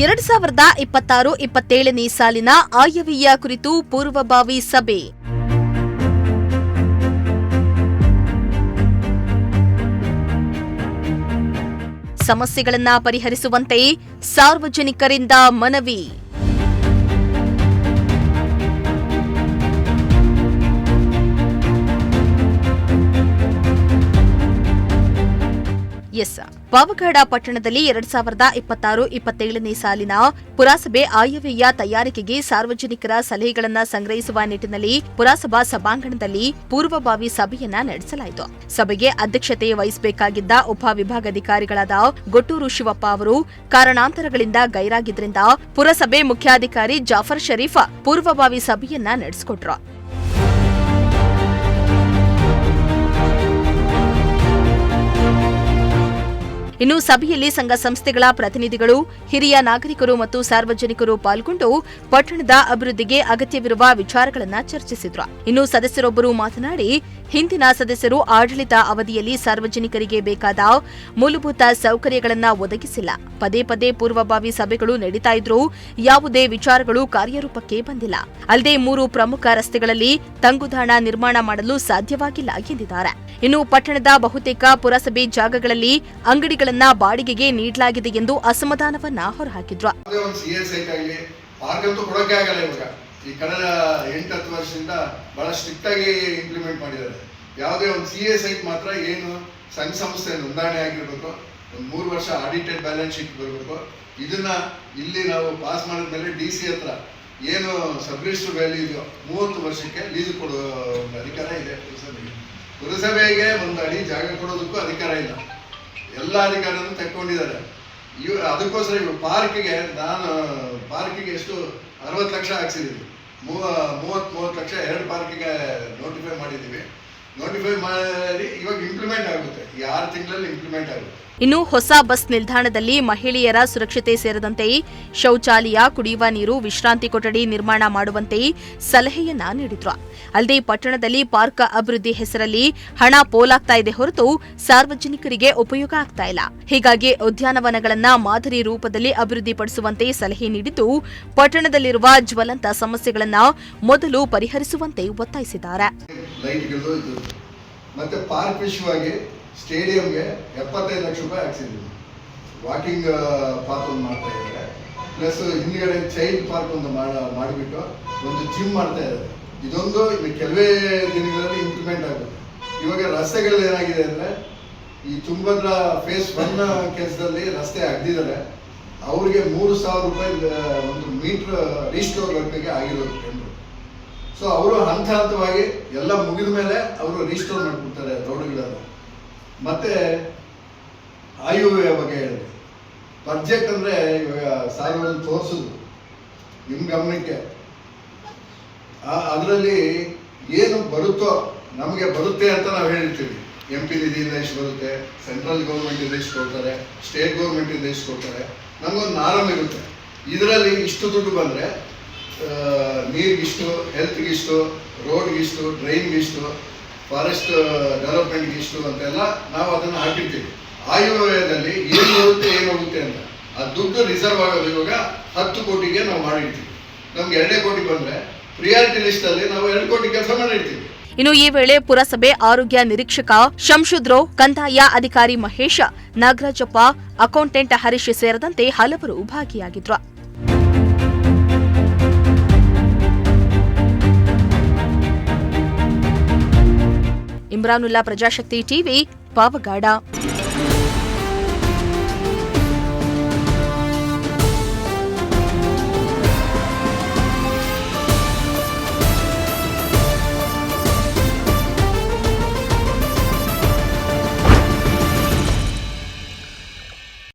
2026-27ನೇ ಸಾಲಿನ ಆಯವ್ಯಯ ಕುರಿತು ಪೂರ್ವಭಾವಿ ಸಭೆ. ಸಮಸ್ಯೆಗಳನ್ನು ಪರಿಹರಿಸುವಂತೆ ಸಾರ್ವಜನಿಕರಿಂದ ಮನವಿ. ಪಾವಗಡ ಪಟ್ಟಣದಲ್ಲಿ 2026-27ನೇ ಸಾಲಿನ ಪುರಸಭೆ ಆಯವ್ಯಯ ತಯಾರಿಕೆಗೆ ಸಾರ್ವಜನಿಕರ ಸಲಹೆಗಳನ್ನು ಸಂಗ್ರಹಿಸುವ ನಿಟ್ಟಿನಲ್ಲಿ ಪುರಸಭಾ ಸಭಾಂಗಣದಲ್ಲಿ ಪೂರ್ವಭಾವಿ ಸಭೆಯನ್ನ ನಡೆಸಲಾಯಿತು. ಸಭೆಗೆ ಅಧ್ಯಕ್ಷತೆ ವಹಿಸಬೇಕಾಗಿದ್ದ ಉಪವಿಭಾಗಾಧಿಕಾರಿಗಳಾದ ಗೊಟ್ಟೂರು ಶಿವಪ್ಪ ಅವರು ಕಾರಣಾಂತರಗಳಿಂದ ಗೈರಾಗಿದ್ದರಿಂದ ಪುರಸಭೆ ಮುಖ್ಯಾಧಿಕಾರಿ ಜಾಫರ್ ಶರೀಫ್ ಪೂರ್ವಭಾವಿ ಸಭೆಯನ್ನ ನಡೆಸಿಕೊಟ್ರು. ಇನ್ನು ಸಭೆಯಲ್ಲಿ ಸಂಘ ಸಂಸ್ಥೆಗಳ ಪ್ರತಿನಿಧಿಗಳು, ಹಿರಿಯ ನಾಗರಿಕರು ಮತ್ತು ಸಾರ್ವಜನಿಕರು ಪಾಲ್ಗೊಂಡು ಪಟ್ಟಣದ ಅಭಿವೃದ್ಧಿಗೆ ಅಗತ್ಯವಿರುವ ವಿಚಾರಗಳನ್ನು ಚರ್ಚಿಸಿದ್ರು. ಇನ್ನು ಸದಸ್ಯರೊಬ್ಬರು ಮಾತನಾಡಿ, ಹಿಂದಿನ ಸದಸ್ಯರು ಆಡಳಿತ ಅವಧಿಯಲ್ಲಿ ಸಾರ್ವಜನಿಕರಿಗೆ ಬೇಕಾದ ಮೂಲಭೂತ ಸೌಕರ್ಯಗಳನ್ನು ಒದಗಿಸಿಲ್ಲ. ಪದೇ ಪದೇ ಪೂರ್ವಭಾವಿ ಸಭೆಗಳು ನಡೀತಾ ಇದ್ರೂ ಯಾವುದೇ ವಿಚಾರಗಳು ಕಾರ್ಯರೂಪಕ್ಕೆ ಬಂದಿಲ್ಲ. ಅಲ್ಲದೆ 3 ಪ್ರಮುಖ ರಸ್ತೆಗಳಲ್ಲಿ ತಂಗುದಾಣ ನಿರ್ಮಾಣ ಮಾಡಲು ಸಾಧ್ಯವಾಗಿಲ್ಲ ಎಂದಿದ್ದಾರೆ. ಇನ್ನು ಪಟ್ಟಣದ ಬಹುತೇಕ ಪುರಸಭೆ ಜಾಗಗಳಲ್ಲಿ ಅಂಗಡಿಗಳನ್ನು ಬಾಡಿಗೆಗೆ ನೀಡಲಾಗಿದೆ ಎಂದು ಅಸಮಾಧಾನವನ್ನ ಹೊರಹಾಕಿದ್ರು. ಈ ಕಳೆದ 8-10 ವರ್ಷದಿಂದ ಬಹಳ ಸ್ಟ್ರಿಕ್ಟ್ ಆಗಿ ಇಂಪ್ಲಿಮೆಂಟ್ ಮಾಡಿದ್ದಾರೆ. ಯಾವುದೇ ಒಂದು CA ಸೈಟ್ ಮಾತ್ರ ಏನು ಸಂಘ ಸಂಸ್ಥೆ ನೋಂದಣಿ ಆಗಿರ್ಬೇಕು, ಒಂದು 3 ವರ್ಷ ಆಡಿಟೆಡ್ ಬ್ಯಾಲೆನ್ಸ್ ಶೀಟ್ ಬರಬೇಕು. ಇದನ್ನ ಇಲ್ಲಿ ನಾವು ಪಾಸ್ ಮಾಡಿದ್ಮೇಲೆ DC ಹತ್ರ ಏನು ಸಬ್ ರಿಜಿಸ್ಟರ್ ವ್ಯಾಲ್ಯೂ ಇದೆಯೋ 30 ವರ್ಷಕ್ಕೆ ಲೀಸ್ ಕೊಡುವ ಒಂದು ಅಧಿಕಾರ ಇದೆ ಪುರಸಭೆಗೆ. ಪುರಸಭೆಗೆ ಒಂದು ಅಡಿ ಜಾಗ ಕೊಡೋದಕ್ಕೂ ಅಧಿಕಾರ ಇಲ್ಲ. ಎಲ್ಲ ಅಧಿಕಾರವನ್ನು ತಕ್ಕೊಂಡಿದ್ದಾರೆ. ಅದಕ್ಕೋಸ್ಕರ ಇವರು ಪಾರ್ಕಿಗೆ ಎಷ್ಟು 60 ಲಕ್ಷ ಹಾಕ್ಸಿದ್ದೀವಿ. 30 ಲಕ್ಷ 2 ಪಾರ್ಕಿಗೆ ನೋಟಿಫೈ ಮಾಡಿದ್ದೀವಿ. ನೋಟಿಫೈ ಮಾಡಿ ಇವಾಗ ಇಂಪ್ಲಿಮೆಂಟ್ ಆಗುತ್ತೆ. 6 ತಿಂಗಳಲ್ಲಿ ಇಂಪ್ಲಿಮೆಂಟ್ ಆಗುತ್ತೆ. ಇನ್ನು ಹೊಸ ಬಸ್ ನಿಲ್ದಾಣದಲ್ಲಿ ಮಹಿಳೆಯರ ಸುರಕ್ಷತೆ ಸೇರಿದಂತೆ ಶೌಚಾಲಯ, ಕುಡಿಯುವ ನೀರು, ವಿಶ್ರಾಂತಿ ಕೊಠಡಿ ನಿರ್ಮಾಣ ಮಾಡುವಂತೆ ಸಲಹೆಯನ್ನ ನೀಡಿದ್ರು. ಅಲ್ಲದೆ ಪಟ್ಟಣದಲ್ಲಿ ಪಾರ್ಕ್ ಅಭಿವೃದ್ಧಿ ಹೆಸರಲ್ಲಿ ಹಣ ಪೋಲಾಗ್ತಾ ಇದೆ ಹೊರತು ಸಾರ್ವಜನಿಕರಿಗೆ ಉಪಯೋಗ ಆಗ್ತಾ ಇಲ್ಲ. ಹೀಗಾಗಿ ಉದ್ಯಾನವನಗಳನ್ನ ಮಾದರಿ ರೂಪದಲ್ಲಿ ಅಭಿವೃದ್ಧಿಪಡಿಸುವಂತೆ ಸಲಹೆ ನೀಡಿದ್ದು, ಪಟ್ಟಣದಲ್ಲಿರುವ ಜ್ವಲಂತ ಸಮಸ್ಯೆಗಳನ್ನ ಮೊದಲು ಪರಿಹರಿಸುವಂತೆ ಒತ್ತಾಯಿಸಿದ್ದಾರೆ. ಸ್ಟೇಡಿಯಂಗೆ 75 ಲಕ್ಷ ರೂಪಾಯಿ ಹಾಕ್ಸಿದ್ದೀವಿ. ವಾಕಿಂಗ್ ಪಾರ್ಕ್ ಒಂದು ಮಾಡ್ತಾ ಇದ್ದಾರೆ. ಪ್ಲಸ್ ಹಿಂದ್ಗಡೆ ಚೈಲ್ಡ್ ಪಾರ್ಕ್ ಒಂದು ಮಾಡಿಬಿಟ್ಟು ಒಂದು ಜಿಮ್ ಮಾಡ್ತಾ ಇದ್ದಾರೆ. ಇದೊಂದು ಕೆಲವೇ ದಿನಗಳಲ್ಲಿ ಇಂಪ್ಲಿಮೆಂಟ್ ಆಗುತ್ತೆ. ಇವಾಗ ರಸ್ತೆಗಳು ಏನಾಗಿದೆ ಅಂದರೆ, ಈ ತುಂಗಭದ್ರಾ ಫೇಸ್ 1 ಕೆಲಸದಲ್ಲಿ ರಸ್ತೆ ಅಗ್ದಿದ್ದಾರೆ. ಅವ್ರಿಗೆ 3,000 ರೂಪಾಯಿ ಒಂದು ಮೀಟರ್ ರೀಸ್ಟೋರ್ ವರ್ಕ್ಗೆ ಆಗಿರೋದು ಟೆಂಡರ್. ಸೊ ಅವರು ಹಂತವಾಗಿ ಎಲ್ಲ ಮುಗಿದ ಮೇಲೆ ಅವರು ರೀಸ್ಟೋರ್ ಮಾಡಿಬಿಡ್ತಾರೆ ರೋಡ್ಗಳೆಲ್ಲ. ಮತ್ತೆ ಆಯವ್ಯಯ ಬಗ್ಗೆ ಹೇಳಿದೆ. ಬಡ್ಜೆಟ್ ಅಂದರೆ ಇವಾಗ ಸಾರ್ವಜನಿಕ ತೋರಿಸೋದು ನಿಮ್ಮ ಗಮನಕ್ಕೆ. ಅದರಲ್ಲಿ ಏನು ಬರುತ್ತೋ ನಮಗೆ ಬರುತ್ತೆ ಅಂತ ನಾವು ಹೇಳ್ತೀವಿ. MP ನಿಧಿಯಿಂದ ಎಷ್ಟು ಬರುತ್ತೆ, ಸೆಂಟ್ರಲ್ ಗೌರ್ಮೆಂಟಿಂದ ಎಷ್ಟು ಕೊಡ್ತಾರೆ, ಸ್ಟೇಟ್ ಗೌರ್ಮೆಂಟಿಂದ ಎಷ್ಟು ಕೊಡ್ತಾರೆ, ನಮಗೊಂದು ನಾರಮ್ ಇರುತ್ತೆ. ಇದರಲ್ಲಿ ಇಷ್ಟು ದುಡ್ಡು ಬಂದರೆ ನೀರಿಗಿಷ್ಟು, ಹೆಲ್ತ್ಗಿಷ್ಟು, ರೋಡ್ಗಿಷ್ಟು, ಡ್ರೈನ್ಗಿಷ್ಟು, ಫಾರೆಸ್ಟ್ ಡೆವಲಪ್ಮೆಂಟ್ಗೆ ಇಷ್ಟು ಅಂತೆಲ್ಲ ನಾವು ಅದನ್ನು ಹಾಕಿರ್ತೀವಿ. ಆಯವ್ಯಯದಲ್ಲಿ ಏನು ಹೋಗುತ್ತೆ ಅಂತ ಆ ದುಡ್ಡು ರಿಸರ್ವ್ ಆಗೋದು ಇವಾಗ 10 ಕೋಟಿಗೆ ನಾವು ಮಾಡಿರ್ತೀವಿ. ನಮ್ಗೆ 2 ಕೋಟಿ ಬಂದರೆ ಪ್ರಿಯಾರಿಟಿ ಲಿಸ್ಟ್ ಅಲ್ಲಿ ನಾವು 2 ಕೋಟಿ ಕೆಲಸ ಮಾಡಿರ್ತೀವಿ. ಇನ್ನು ಈ ವೇಳೆ ಪುರಸಭೆ ಆರೋಗ್ಯ ನಿರೀಕ್ಷಕ ಶಂಶುದ್ರೋ, ಕಂದಾಯ ಅಧಿಕಾರಿ ಮಹೇಶ್, ನಾಗರಾಜಪ್ಪ, ಅಕೌಂಟೆಂಟ್ ಹರೀಶ್ ಸೇರಿದಂತೆ ಹಲವರು ಭಾಗಿಯಾಗಿದ್ರು. ಇಮ್ರಾನುಲ್ಲಾ, ಪ್ರಜಾಶಕ್ತಿ ಟಿವಿ, ಪಾವಗಡ.